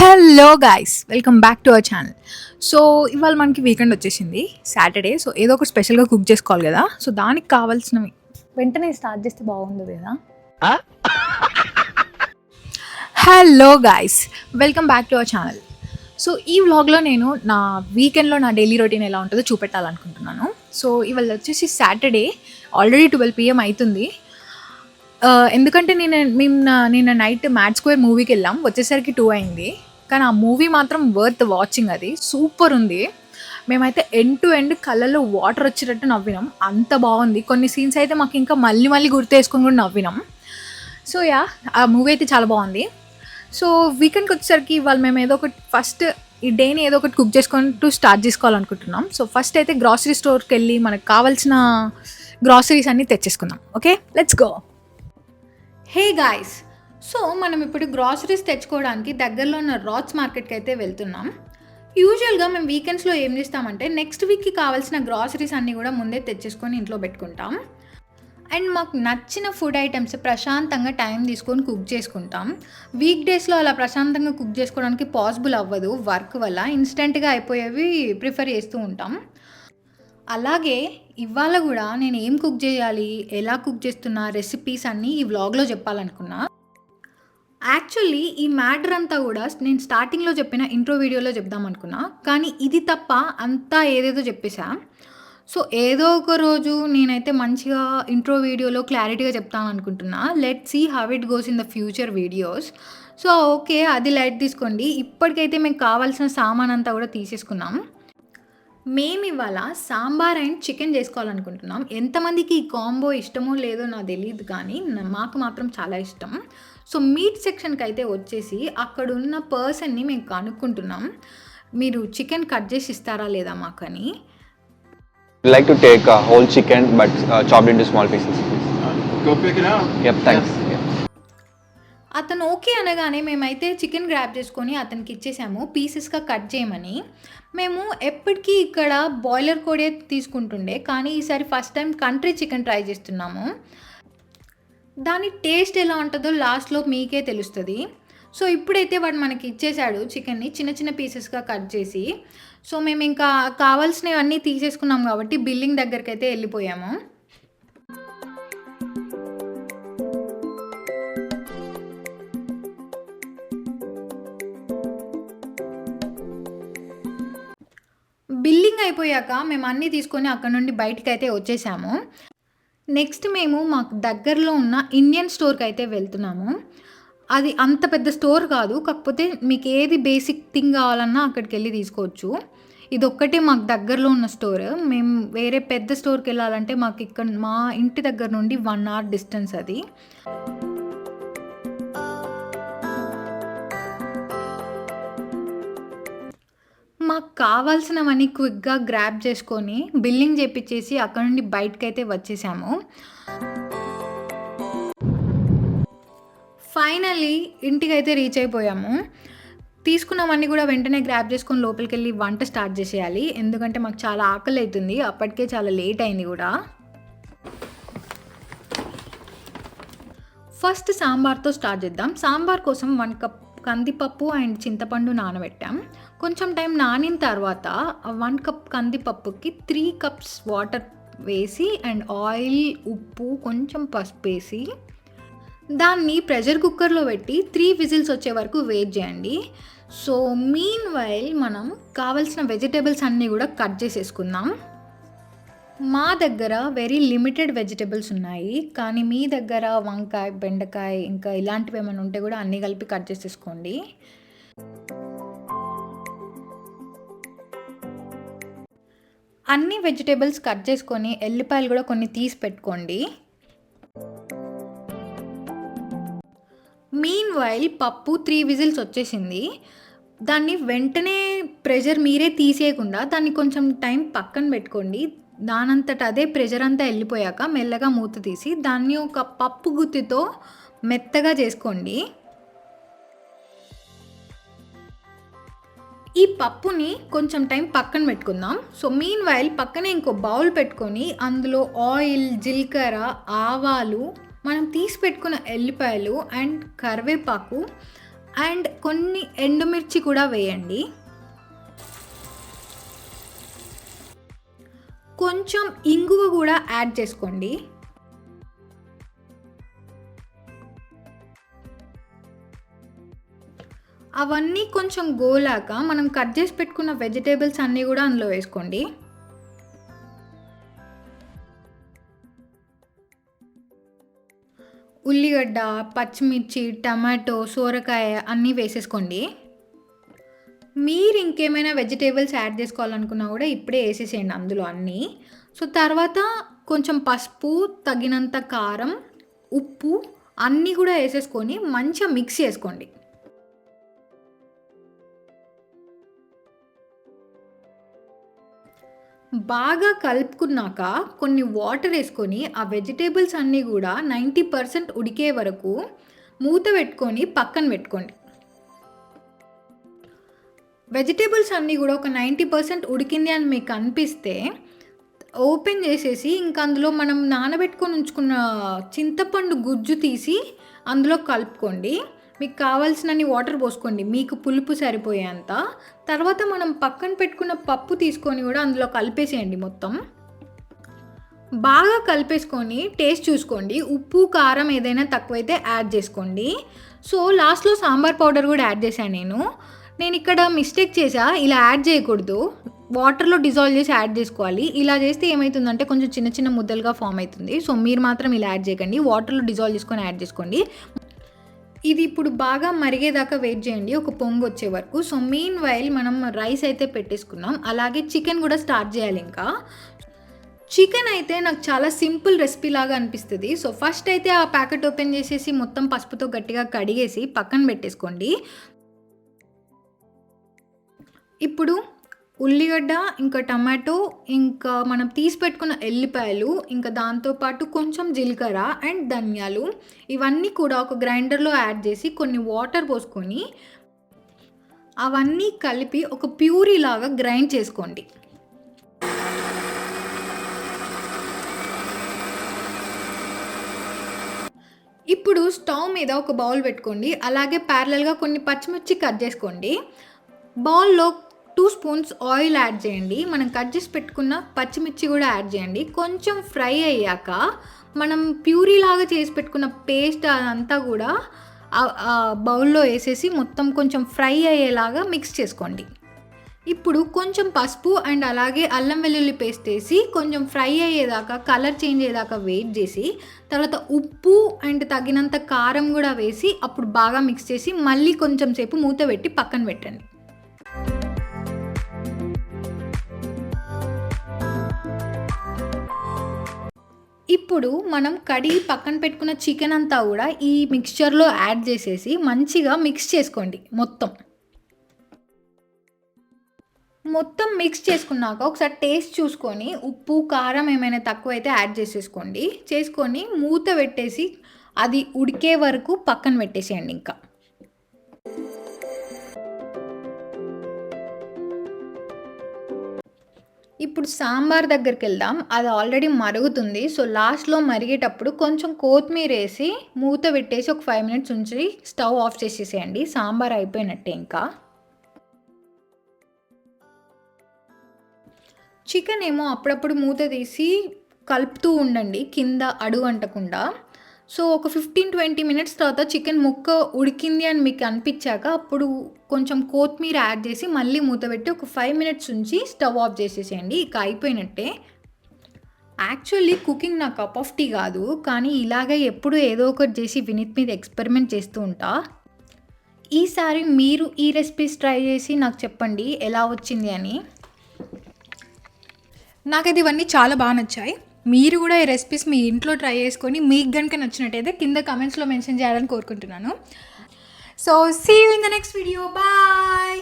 Hello guys, welcome back to our channel. So ఇవాళ మనకి weekend వచ్చేసింది, సాటర్డే. సో ఏదో ఒకటి స్పెషల్గా కుక్ చేసుకోవాలి కదా. సో దానికి కావాల్సినవి వెంటనే స్టార్ట్ చేస్తే బాగుండదు కదా. Hello guys, welcome back to our channel. So ఈ వ్లాగ్లో నేను నా వీకెండ్లో నా డైలీ రొటీన్ ఎలా ఉంటుందో చూపెట్టాలనుకుంటున్నాను. సో ఇవాళ వచ్చేసి సాటర్డే, ఆల్రెడీ 12 PM అవుతుంది. ఎందుకంటే నిన్న నైట్ మ్యాట్ స్క్వేర్ మూవీకి వెళ్ళాం, వచ్చేసరికి 2 అయింది. కానీ ఆ మూవీ మాత్రం వర్త్ వాచింగ్, అది సూపర్ ఉంది. మేమైతే ఎండ్ టు ఎండ్ కళ్ళల్లో వాటర్ వచ్చేటట్టు నవ్వినాం, అంత బాగుంది. కొన్ని సీన్స్ అయితే మాకు ఇంకా మళ్ళీ మళ్ళీ గుర్తు వేసుకొని కూడా నవ్వినాం. సో ఆ మూవీ అయితే చాలా బాగుంది. సో వీకెండ్కి వచ్చేసరికి ఇవాళ మేము ఏదో ఒకటి ఫస్ట్ ఈ డేని ఏదో ఒకటి కుక్ చేసుకుంటూ స్టార్ట్ చేసుకోవాలనుకుంటున్నాం. సో ఫస్ట్ అయితే గ్రాసరీ స్టోర్కి వెళ్ళి మనకు కావాల్సిన గ్రాసరీస్ అన్నీ తెచ్చేసుకుందాం. Okay, let's go. Hey guys, so మనం ఇప్పుడు గ్రాసరీస్ తెచ్చుకోవడానికి దగ్గరలో ఉన్న రాట్స్ మార్కెట్కి అయితే వెళ్తున్నాం. యూజువల్గా మేము వీకెండ్స్లో ఏం చేస్తామంటే నెక్స్ట్ వీక్కి కావాల్సిన గ్రాసరీస్ అన్నీ కూడా ముందే తెచ్చేసుకొని ఇంట్లో పెట్టుకుంటాం. అండ్ మాకు నచ్చిన ఫుడ్ ఐటమ్స్ ప్రశాంతంగా టైం తీసుకొని కుక్ చేసుకుంటాం. వీక్ డేస్లో అలా ప్రశాంతంగా కుక్ చేసుకోవడానికి పాసిబుల్ అవ్వదు, వర్క్ వల్ల ఇన్స్టెంట్గా అయిపోయేవి ప్రిఫర్ చేస్తూ ఉంటాం. అలాగే ఇవాళ కూడా నేను ఏం కుక్ చేయాలి, ఎలా కుక్ చేస్తున్నా, రెసిపీస్ అన్నీ ఈ వ్లాగ్లో చెప్పాలనుకున్నా. యాక్చువల్లీ ఈ మ్యాటర్ అంతా కూడా నేను స్టార్టింగ్లో చెప్పిన ఇంట్రో వీడియోలో చెప్దాం అనుకున్నా, కానీ ఇది తప్ప అంతా ఏదేదో చెప్పేశా. సో ఏదో ఒక రోజు నేనైతే మంచిగా ఇంట్రో వీడియోలో క్లారిటీగా చెప్తాను అనుకుంటున్నా. Let's see how it goes in the future videos. So okay, అది లైట్ తీసుకోండి. ఇప్పటికైతే మీకు కావాల్సిన సామాన్ అంతా కూడా తీసేసుకున్నాం. మేము ఇవాళ సాంబార్ అండ్ చికెన్ చేసుకోవాలనుకుంటున్నాం. ఎంతమందికి ఈ కాంబో ఇష్టమో లేదో నాకు తెలియదు, కానీ మాకు మాత్రం చాలా ఇష్టం. సో మీట్ సెక్షన్కి అయితే వచ్చేసి అక్కడున్న పర్సన్ని మేము కనుక్కుంటున్నాం, మీరు చికెన్ కట్ చేసి ఇస్తారా లేదా మాకని. Like to take a whole chicken but chopped into small pieces, please. Go pick it up. Yep, thanks. అతను ఓకే అనగానే మేమైతే చికెన్ గ్రాబ్ చేసుకొని అతనికి ఇచ్చేసాము పీసెస్గా కట్ చేయమని. మేము ఎప్పటికీ ఇక్కడ బాయిలర్ కోడే తీసుకుంటుండే, కానీ ఈసారి first time country chicken try చేస్తున్నాము. దాని టేస్ట్ ఎలా ఉంటుందో లాస్ట్లో మీకే తెలుస్తుంది. సో ఇప్పుడైతే వాడు మనకి ఇచ్చేసాడు చికెన్ని చిన్న చిన్న పీసెస్గా కట్ చేసి. సో మేము ఇంకా కావాల్సినవన్నీ తీసేసుకున్నాం కాబట్టి బిల్లింగ్ దగ్గరికి అయితే వెళ్ళిపోయాము. బిల్లింగ్ అయిపోయాక మేము అన్నీ తీసుకొని అక్కడ నుండి బయటికి అయితే వచ్చేసాము. నెక్స్ట్ మేము మాకు దగ్గరలో ఉన్న ఇండియన్ స్టోర్కి అయితే వెళ్తున్నాము. అది అంత పెద్ద స్టోర్ కాదు, కాకపోతే మీకు ఏది బేసిక్ థింగ్ కావాలన్నా అక్కడికి వెళ్ళి తీసుకోవచ్చు. ఇది ఒక్కటే మాకు దగ్గరలో ఉన్న స్టోర్. మేము వేరే పెద్ద స్టోర్కి వెళ్ళాలంటే మాకు ఇక్కడ మా ఇంటి దగ్గర నుండి 1 hour డిస్టెన్స్ అది. మాకు కావాల్సినవన్నీ క్విక్గా గ్రాబ్ చేసుకొని బిల్లింగ్ చేపించేసి అక్కడ నుండి బయటకైతే వచ్చేసాము. ఫైనల్లీ ఇంటికైతే రీచ్ అయిపోయాము. తీసుకున్నవన్నీ కూడా వెంటనే గ్రాబ్ చేసుకొని లోపలికి వెళ్ళి వంట స్టార్ట్ చేసేయాలి, ఎందుకంటే మాకు చాలా ఆకలి అవుతుంది. అప్పటికే చాలా లేట్ అయింది కూడా. ఫస్ట్ సాంబార్తో స్టార్ట్ చేద్దాం. సాంబార్ కోసం 1 cup కందిపప్పు అండ్ చింతపండు నానబెట్టాం. కొంచెం టైం నానిన తర్వాత 1 cup కందిపప్పుకి 3 cups వాటర్ వేసి అండ్ ఆయిల్, ఉప్పు, కొంచెం పసుపు వేసి దాన్ని ప్రెషర్ కుక్కర్లో పెట్టి 3 విజిల్స్ వచ్చే వరకు వెయిట్ చేయండి. సో మీన్ వైల్ మనం కావాల్సిన వెజిటేబుల్స్ అన్నీ కూడా కట్ చేసేసుకుందాం. మా దగ్గర వెరీ లిమిటెడ్ వెజిటేబుల్స్ ఉన్నాయి, కానీ మీ దగ్గర వంకాయ, బెండకాయ ఇంకా ఇలాంటివి ఏమైనా ఉంటే కూడా అన్నీ కలిపి కట్ చేసేసుకోండి. అన్ని వెజిటేబుల్స్ కట్ చేసుకొని ఎల్లిపాయలు కూడా కొన్ని తీసి పెట్టుకోండి. మీన్ వైల్ పప్పు 3 విజిల్స్ వచ్చేసింది. దాన్ని వెంటనే ప్రెషర్ మీరే తీసేయకుండా దాన్ని కొంచెం టైం పక్కన పెట్టుకోండి. దానంతట అదే ప్రెషర్ అంతా వెళ్ళిపోయాక మెల్లగా మూత తీసి దాన్ని ఒక పప్పు గుత్తితో మెత్తగా చేసుకోండి. ఈ పప్పుని కొంచెం టైం పక్కన పెట్టుకుందాం. సో మీన్ వైల్ పక్కనే ఇంకో బౌల్ పెట్టుకొని అందులో ఆయిల్, జీలకర్ర, ఆవాలు, మనం తీసి పెట్టుకున్న ఎల్లిపాయలు అండ్ కరివేపాకు అండ్ కొన్ని ఎండుమిర్చి కూడా వేయండి. కొంచెం ఇంగువ కూడా యాడ్ చేసుకోండి. అవన్నీ కొంచెం గోలాక మనం కట్ చేసి పెట్టుకున్న వెజిటేబుల్స్ అన్నీ కూడా అందులో వేసుకోండి. ఉల్లిగడ్డ, పచ్చిమిర్చి, టమాటో, సోరకాయ అన్నీ వేసేసుకోండి. మీరు ఇంకేమైనా వెజిటేబుల్స్ యాడ్ చేసుకోవాలనుకున్నా కూడా ఇప్పుడే వేసేసేయండి అందులో అన్నీ. సో తర్వాత కొంచెం పసుపు, తగినంత కారం, ఉప్పు అన్నీ కూడా వేసేసుకొని మంచిగా మిక్స్ చేసుకోండి. బాగా కలుపుకున్నాక కొన్ని వాటర్ వేసుకొని ఆ వెజిటేబుల్స్ అన్నీ కూడా 90% ఉడికే వరకు మూత పెట్టుకొని పక్కన పెట్టుకోండి. వెజిటేబుల్స్ అన్నీ కూడా ఒక 90% ఉడికింది అని మీకు అనిపిస్తే ఓపెన్ చేసేసి ఇంకా అందులో మనం నానబెట్టుకొని ఉంచుకున్న చింతపండు గుజ్జు తీసి అందులో కలుపుకోండి. మీకు కావాల్సినన్ని వాటర్ పోసుకోండి మీకు పులుపు సరిపోయేంత. తర్వాత మనం పక్కన పెట్టుకున్న పప్పు తీసుకొని కూడా అందులో కలిపేసేయండి. మొత్తం బాగా కలిపేసుకొని టేస్ట్ చూసుకోండి. ఉప్పు, కారం ఏదైనా తక్కువైతే యాడ్ చేసుకోండి. సో లాస్ట్లో సాంబార్ పౌడర్ కూడా యాడ్ చేశాను నేను ఇక్కడ మిస్టేక్ చేసా. ఇలా యాడ్ చేయకూడదు, వాటర్లో డిజాల్వ్ చేసి యాడ్ చేసుకోవాలి. ఇలా చేస్తే ఏమవుతుందంటే కొంచెం చిన్న చిన్న ముద్దలుగా ఫామ్ అవుతుంది. సో మీరు మాత్రం ఇలా యాడ్ చేయకండి, వాటర్లో డిజాల్వ్ చేసుకొని యాడ్ చేసుకోండి. ఇది ఇప్పుడు బాగా మరిగేదాకా వెయిట్ చేయండి, ఒక పొంగు వచ్చే వరకు. సో మీన్ వైల్ మనం రైస్ అయితే పెట్టేసుకున్నాం, అలాగే చికెన్ కూడా స్టార్ట్ చేయాలి. ఇంకా చికెన్ అయితే నాకు చాలా సింపుల్ రెసిపీ లాగా అనిపిస్తుంది. సో ఫస్ట్ అయితే ఆ ప్యాకెట్ ఓపెన్ చేసేసి మొత్తం పసుపుతో గట్టిగా కడిగేసి పక్కన పెట్టేసుకోండి. ఇప్పుడు ఉల్లిగడ్డ, ఇంకా టమాటో, ఇంకా మనం తీసి పెట్టుకున్న ఎల్లిపాయలు, ఇంకా దాంతోపాటు కొంచెం జీలకర్ర అండ్ ధనియాలు ఇవన్నీ కూడా ఒక గ్రైండర్లో యాడ్ చేసి కొన్ని వాటర్ పోసుకొని అవన్నీ కలిపి ఒక ప్యూరీ లాగా గ్రైండ్ చేసుకోండి. ఇప్పుడు స్టవ్ మీద ఒక బౌల్ పెట్టుకోండి, అలాగే ప్యారలల్గా కొన్ని పచ్చిమిర్చి కట్ చేసుకోండి. బౌల్లో 2 స్పూన్స్ ఆయిల్ యాడ్ చేయండి. మనం కట్ చేసి పెట్టుకున్న పచ్చిమిర్చి కూడా యాడ్ చేయండి. కొంచెం ఫ్రై అయ్యాక మనం ప్యూరీ లాగా చేసి పెట్టుకున్న పేస్ట్ అదంతా కూడా బౌల్లో వేసేసి మొత్తం కొంచెం ఫ్రై అయ్యేలాగా మిక్స్ చేసుకోండి. ఇప్పుడు కొంచెం పసుపు అండ్ అలాగే అల్లం వెల్లుల్లి పేస్ట్ వేసి కొంచెం ఫ్రై అయ్యేదాకా, కలర్ చేంజ్ అయ్యేదాకా వెయిట్ చేసి తర్వాత ఉప్పు అండ్ తగినంత కారం కూడా వేసి అప్పుడు బాగా మిక్స్ చేసి మళ్ళీ కొంచెం సేపు మూత పెట్టి పక్కన పెట్టండి. ఇప్పుడు మనం కడిగి పక్కన పెట్టుకున్న చికెన్ అంతా కూడా ఈ మిక్స్చర్లో యాడ్ చేసేసి మంచిగా మిక్స్ చేసుకోండి. మొత్తం మిక్స్ చేసుకున్నాక ఒకసారి టేస్ట్ చూసుకొని ఉప్పు, కారం ఏమైనా తక్కువైతే యాడ్ చేసేసుకోండి. చేసుకొని మూత పెట్టేసి అది ఉడికే వరకు పక్కన పెట్టేసేయండి. ఇంకా ఇప్పుడు సాంబార్ దగ్గరికి వెళ్దాం. అది ఆల్రెడీ మరుగుతుంది. సో లాస్ట్లో మరిగేటప్పుడు కొంచెం కొత్తిమీర వేసి మూత పెట్టేసి ఒక 5 minutes ఉంచి స్టవ్ ఆఫ్ చేసేసేయండి. సాంబార్ అయిపోయినట్టే. ఇంకా చికెన్ ఏమో అప్పుడప్పుడు మూత తీసి కలుపుతూ ఉండండి, కింద అడుగు అంటకుండా. సో ఒక 15-20 minutes తర్వాత చికెన్ ముక్క ఉడికింది అని మీకు అనిపించాక అప్పుడు కొంచెం కొత్తిమీర యాడ్ చేసి మళ్ళీ మూత పెట్టి ఒక 5 minutes ఉంచి స్టవ్ ఆఫ్ చేసేసేయండి. ఇక అయిపోయినట్టే. యాక్చువల్లీ కుకింగ్ నా కప్ ఆఫ్ టీ కాదు, కానీ ఇలాగే ఎప్పుడు ఏదో ఒకటి చేసి వినీత్ మీద ఎక్స్పెరిమెంట్ చేస్తూ ఉంటా. ఈసారి మీరు ఈ రెసిపీస్ ట్రై చేసి నాకు చెప్పండి ఎలా వచ్చింది అని. నాకైతే ఇవన్నీ చాలా బాగా నచ్చాయి. మీరు కూడా ఈ రెసిపీస్ మీ ఇంట్లో ట్రై చేసుకొని మీకు కనుక నచ్చినట్టయితే కింద కమెంట్స్లో మెన్షన్ చేయాలని కోరుకుంటున్నాను. So see you in the next video. Bye.